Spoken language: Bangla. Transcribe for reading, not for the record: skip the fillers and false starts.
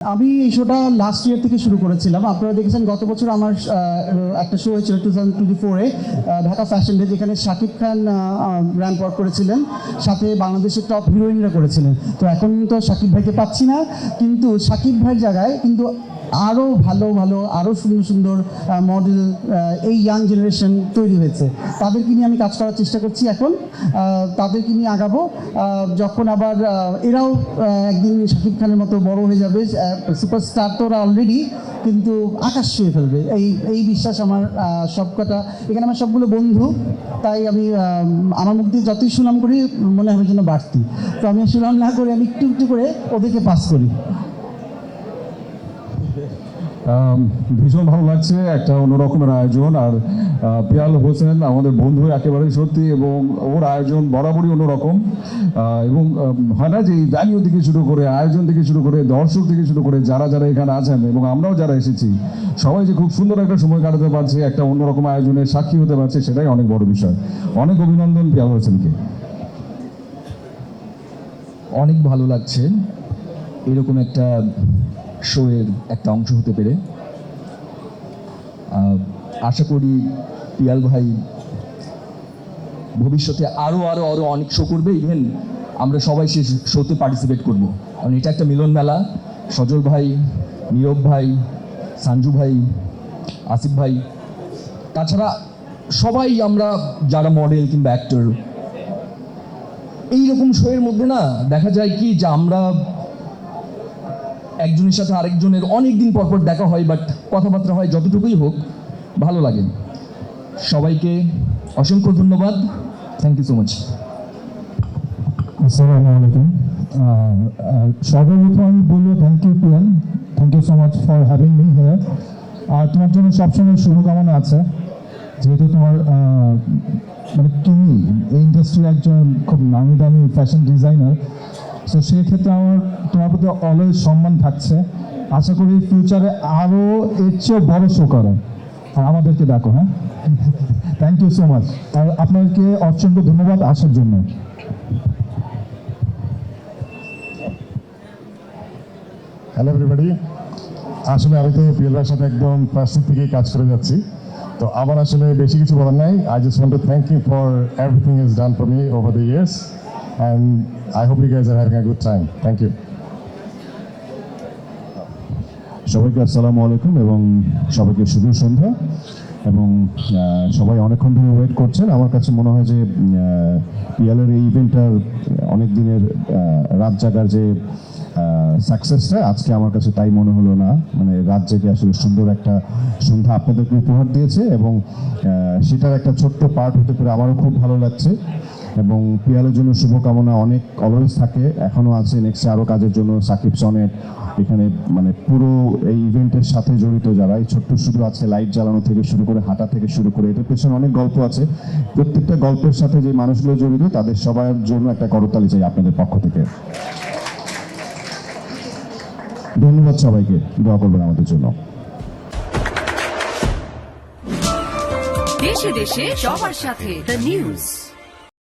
আমি এই শোটা লাস্ট ইয়ার থেকে শুরু করেছিলাম। আপনারা দেখেছেন গত বছর আমার একটা শো হয়েছিল 2024-এ ঢাকা ফ্যাশন ডে, যেখানে শাকিব খান র্যাম্প ওয়াক করেছিলেন, সাথে বাংলাদেশের টপ হিরোইনরা করেছিলেন। তো এখন তো শাকিব ভাইকে পাচ্ছি না, কিন্তু শাকিব ভাইয়ের জায়গায় কিন্তু আরও ভালো ভালো আরও সুন্দর সুন্দর মডেল এই ইয়াং জেনারেশন তৈরি হয়েছে। তাদেরকে নিয়ে আমি কাজ করার চেষ্টা করছি। এখন তাদেরকে নিয়ে আগাবো, যখন আবার এরাও একদিন শাকিব খানের মতো বড় হয়ে যাবে, সুপারস্টার তো ওরা অলরেডি, কিন্তু আকাশ ছুঁয়ে ফেলবে, এই বিশ্বাস আমার। সবকটা এখানে আমার সবগুলো বন্ধু, তাই আমি আমার মুখ দিয়ে যতই সুনাম করি মনে হবে যেন বাড়তি। তো আমি সুনাম না করে আমি একটু একটু করে ওদেরকে পাস করি। ভীষণ ভালো লাগছে, একটা অন্যরকমের আয়োজন। আর পিয়াল হোসেন আমাদের বন্ধু একেবারেই সত্যি, এবং ওর আয়োজন বরাবরই অন্যরকম। এবং হয় না যে এই ভ্যানিউ থেকে শুরু করে, আয়োজন থেকে শুরু করে, দর্শক থেকে শুরু করে, যারা যারা এখানে আছেন এবং আমরাও যারা এসেছি, সবাই যে খুব সুন্দর একটা সময় কাটাতে পারছে, একটা অন্যরকম আয়োজনের সাক্ষী হতে পারছে, সেটাই অনেক বড় বিষয়। অনেক অভিনন্দন পিয়াল হোসেনকে। অনেক ভালো লাগছে এরকম একটা শোয়ের একটা অংশ হতে পেরে। আশা করি পিয়াল ভাই ভবিষ্যতে আরও আরও আরও অনেক শো করবে। ইভেন আমরা সবাই সে শোতে পার্টিসিপেট করব, কারণ এটা একটা মিলন মেলা। সজল ভাই, নীরব ভাই, সাঞ্জু ভাই, আসিফ ভাই, তাছাড়া সবাই আমরা যারা মডেল কিংবা অ্যাক্টর, এইরকম শোয়ের মধ্যে না দেখা যায় কি যে আমরা একজনের সাথে আরেকজনের অনেক দিন পর পর দেখা হয়, বাট কথাবার্তা হয়, যতটুকুই হোক ভালো লাগে। সবাইকে অসংখ্য ধন্যবাদ। Thank you so much. আসসালামু আলাইকুম। সর্বপ্রথম আমি বলবো thank you Piyal, thank you so much for having me here. আর তোমার জন্য সবসময় শুভকামনা আছে, যেহেতু তোমার মানে তুমি এই ইন্ডাস্ট্রির একজন খুব নামি দামি ফ্যাশন ডিজাইনার। সো সেক্ষেত্রে আমার তোমার প্রতি অলওয়েজ সম্মান থাকছে। আশা করি ফিউচারে আরও এর চেয়েও বড় শো করো, আর আমাদেরকে ডাকো। হ্যাঁ, থ্যাংক ইউ সো মাচ। আর আপনাদেরকে অসংখ্য ধন্যবাদ আসার জন্য। Hello everybody. আসলে আমি তো পিয়াল ভাইয়ের সাথে একদম ফার্স্ট থেকেই কাজ করে যাচ্ছি, তো আমার আসলে বেশি কিছু বলার নাই। I just want to thank you for everything is done for me over the years, and I hope you guys are having a good time. Thank you. সবাইকে আসসালামু আলাইকুম এবং সবাইকে শুভ সন্ধ্যা। এবং সবাই অনেকক্ষণ ধরে ওয়েট করছেন। আমার কাছে মনে হয় যে পিয়ালের এই ইভেন্টটার অনেক দিনের রাত জাগার যে সাকসেসটা, আজকে আমার কাছে তাই মনে হলো না। মানে রাত জেগে আসলে সুন্দর একটা সন্ধ্যা আপনাদেরকে উপহার দিয়েছে, এবং সেটার একটা ছোট্ট পার্ট হতে পেরে আমারও খুব ভালো লাগছে। এবং পিয়ালের জন্য শুভকামনা অনেক অলওয়েজ থাকে, এখনও আছে, নেক্সটে আরও কাজের জন্য। সাকিব সনেট এখানে মানে পুরো এই ইভেন্টের সাথে জড়িত যারা, এই ছোট্ট শুরু আছে লাইট জ্বালানো থেকে শুরু করে, হাঁটা থেকে শুরু করে, এটার পেছনে অনেক গল্প আছে। প্রত্যেকটা গল্পের সাথে যে মানুষগুলো জড়িত, তাদের সবার জন্য একটা করতালি চাই আপনাদের পক্ষ থেকে। ধন্যবাদ সবাইকে, দোয়া করবেন আমাদের জন্য। দেশে দেশে সবার সাথে দ্য নিউজ।